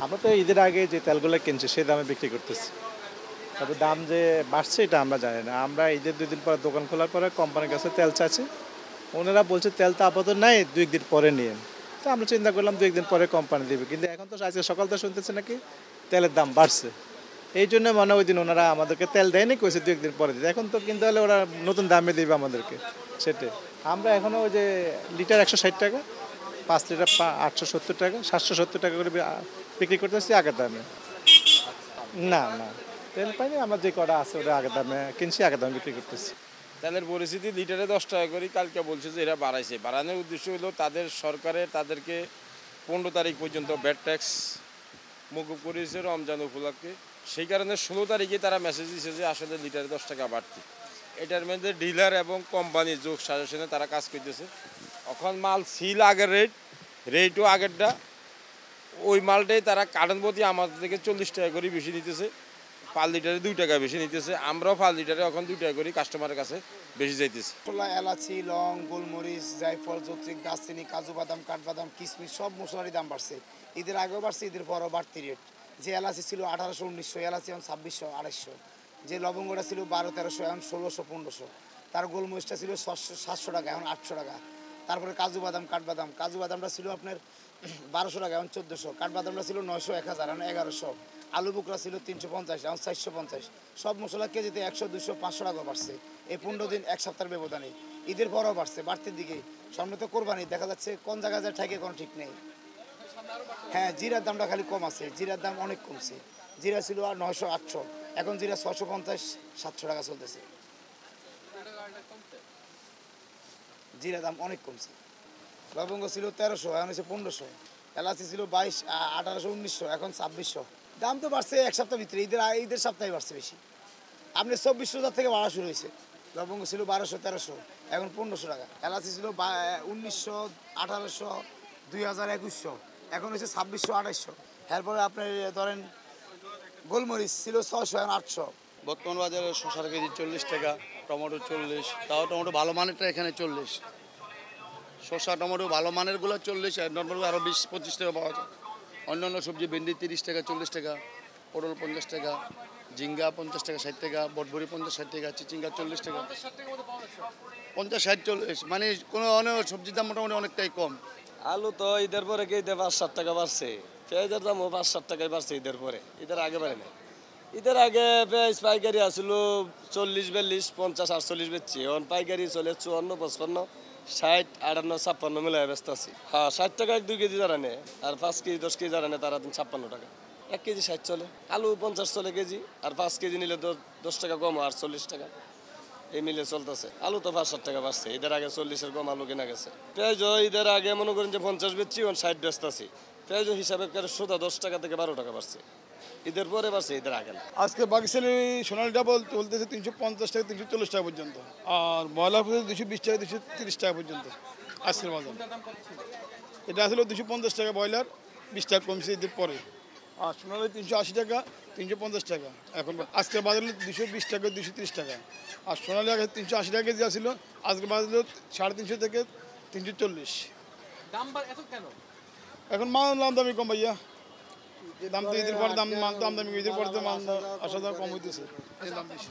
আমরা তো ঈদের আগে যে তেলগুলো কিনছি সেই দামে বিক্রি করতেছি। তবে দাম যে বাড়ছে এটা আমরা জানি না। আমরা ঈদের ২ দিন পরে দোকান খোলার পরে কোম্পানির কাছে তেল চাচ্ছি। ওনারা বলছে তেল তো আপাতত নাই, ২ দিন পরে নিয়েন। তো আমরা চিন্তা করলাম ২ দিন পরে কোম্পানি দিবে। কিন্তু এখন তো আজকে সকাল থেকে শুনতেছি নাকি তেলের দাম বাড়ছে। এই জন্য মানে ওই দিন ওনারা আমাদেরকে তেল দেয়নি, কইছে ২ দিন পরে দিতে। এখন তো কিনতে হলে ওরা নতুন দামে দিবে আমাদেরকে, সেটাই। আমরা এখনও ওই যে লিটার ১৬০ টাকা, ৫ লিটার ৮৭০ টাকা, ৭৭০ টাকা করে বিক্রি করতেছি আগের দামে। না, না, তেল পাইনি। আমরা যে কটা আছে ওটা আগের দামে কিনছি, আগের দামে বিক্রি করতেছি। তেলের পরিস্থিতি লিটারে ১০ টাকা করে কালকে বলছে যে এরা বাড়াইছে। বাড়ানোর উদ্দেশ্য হলো তাদেরকে ১৫ তারিখ পর্যন্ত ভ্যাট ট্যাক্স মকুব করেছে রমজান উপলক্ষে। সেই কারণে ১৬ তারিখে তারা মেসেজ দিয়েছে যে আসলে লিটারে ১০ টাকা বাড়তি। এটার মধ্যে ডিলার এবং কোম্পানির যোগ সাজেশনে তারা কাজ করতেছে। এখন মাল সিল আগের রেটও আগেরটা, ওই মালটাই তারা কার্টন প্রতি আমাদের থেকে ৪০ টাকা করে বেশি নিতেছে। ৫ লিটারে ২ টাকা বেশি নিতেছে। আমরাও ৫ লিটারে এখন ২ টাকা করে কাস্টমারের কাছে বেশি যাইতেছি। এলাচি, লং, গোলমরিচ, জায়ফল, জৈত্রিক, দারচিনি, কাজু বাদাম, কাঠবাদাম, কিশমিশ সব মশলারই দাম বাড়ছে। ঈদের আগেও বাড়ছে, ঈদের পরও বাড়তি রেট। যে এলাচি ছিল ১৮০০-১৯০০, এলাচি এখন ২৬০০-২৮০০। যে লবঙ্গটা ছিল ১২00-১৩00, এখন ১৬০০-১৫00। তার গোলমরিচটা ছিল ৭০০ টাকা, এখন ৮০০ টাকা। তারপরে কাজু বাদাম, কাজু বাদামটা ছিল আপনার ১২০০ টাকা, এখন ১৪০০। কাঠবাদামটা ছিল ৯০০-১০০০, এখন ১১০০। আলু বুকরা ছিল ৩৫০, এখন ৪৫০। সব মশলা কেজিতে ১০০-২০০-৫০০ টাকা বাড়ছে। এই ১৫ দিন, এক সপ্তাহের ব্যবধানে। ঈদের পরও বাড়ছে, বাড়তির দিকে। সামনে তো কোরবানি, দেখা যাচ্ছে কোন জায়গায় যায় ঠাইকে কোনো ঠিক নেই। হ্যাঁ, জিরার দামটা খালি কম আছে, জিরার দাম অনেক কমছে। জিরা ছিল আর ৯০০-৮০০, এখন জিরা ৬৫০-৭০০ টাকা চলতেছে। জিরা দাম অনেক কমছে। লবঙ্গ ছিল ১৩০০, এখন হচ্ছে ১৫০০। এলাচি ছিল ১৮০০-১৯০০, এখন ২৬০০। দাম তো বাড়ছে এক সপ্তাহ ভিতরে, ঈদের সপ্তাহে বাড়ছে বেশি। আপনি ২৪০০ থেকে বাড়া শুরু হয়েছে। লবঙ্গ ছিল ১২০০-১৩০০, এখন ১৫০০ টাকা। এলাচি ছিল ১৯০০, ১৮০০, ২০০০, ২১০০, এখন হচ্ছে ২৬০০-২৮০০। এরপরে আপনার ধরেন গোলমরিচ ছিল ৬০০, এখন ৮০০। বর্তমান বাজারে শসার কেজি ৪০ টাকা, টমেটো ৪০, তাও টমেটো ভালো মানেরটা এখানে ৪০। শসা টমেটো ভালো মানেরগুলো ৪০, আর নর্মালগুলো আরও ২০-২৫ টাকা পাওয়া যায়। অন্যান্য সবজি ভেন্ডি ৩০ টাকা, ৪০ টাকা, পটল ৫০ টাকা, ঝিঙ্গা ৫০ টাকা, ৬০ টাকা, বটবড়ি ৫০-৬০ টাকা, চিচিঙ্গা ৪০ টাকা, ৫০-৬০-৪০। মানে কোনো অনেক সবজির দাম মোটামুটি অনেকটাই কম। আলু তো ঈদের পরে কেজিতে ৫-৭ টাকা বাড়ছে। পেঁয়াজের দামও ৫-৭ টাকায় বাড়ছে ঈদের পরে, ঈদের আগে বাড়ে না। ঈদের আগে পেঁয়াজ পাইকারি আসছিল ৪০-৪২, ৫০-৪৮ বেচছি। এখন পাইকারি চলে ৫৪-৫৫, ৬০, ৫৮, ৫৬ মিলাই ব্যস্ত আছি। হ্যাঁ, ৬০ টাকা ১-২ কেজি যারা নেয়, আর ৫ কেজি ১০ কেজি যারা নেয় তারা ৫৬ টাকা। ১ কেজি ৬০ চলে, আলু ৫০ চলে কেজি, আর ৫ কেজি নিলে তো ১০ টাকা কম, আর ৪০ টাকা এই মিলে চলতেছে। আলু তো ৫-৭ টাকা বাড়ছে, ঈদের আগে ৪০-এর কম আলু কেনা গেছে। পেঁয়াজও ঈদের আগে মনে করেন যে ৫০ বেচছি, এখন ৬০ ব্যস্ত আছি। পেঁয়াজও হিসাবে সুতা ১০ টাকা থেকে ১২ টাকা বাড়ছে, ঈদের পরে বাড়ছে, ঈদের আগে না। আজকে পাকিস্তানি সোনালি ডাবল চলতেছে ৩৫০ টাকা, ৩৪০ টাকা পর্যন্ত। আর ব্রয়লার ২২০ টাকা, ২৩০ টাকা পর্যন্ত আজকের বাজার। এটা আসলে ২৫০ টাকা ব্রয়লার, 20 টাকা কমছে ঈদের পরে। আর সোনালি ৩৮০ টাকা, ৩৫০ টাকা এখন আজকের বাজার ২২০ টাকা, ২৩০ টাকা। আর সোনালি আগে ৩৮০ টাকা কেজি আসছিল, আজকের বাজার ৩৫০ থেকে ৩৪০। এখন মাল দামি কম ভাইয়া, দাম তো ঈদের পরে দাম দামি, ঈদের পরে তো মাল আসা কম হইতেছে, দাম বেশি।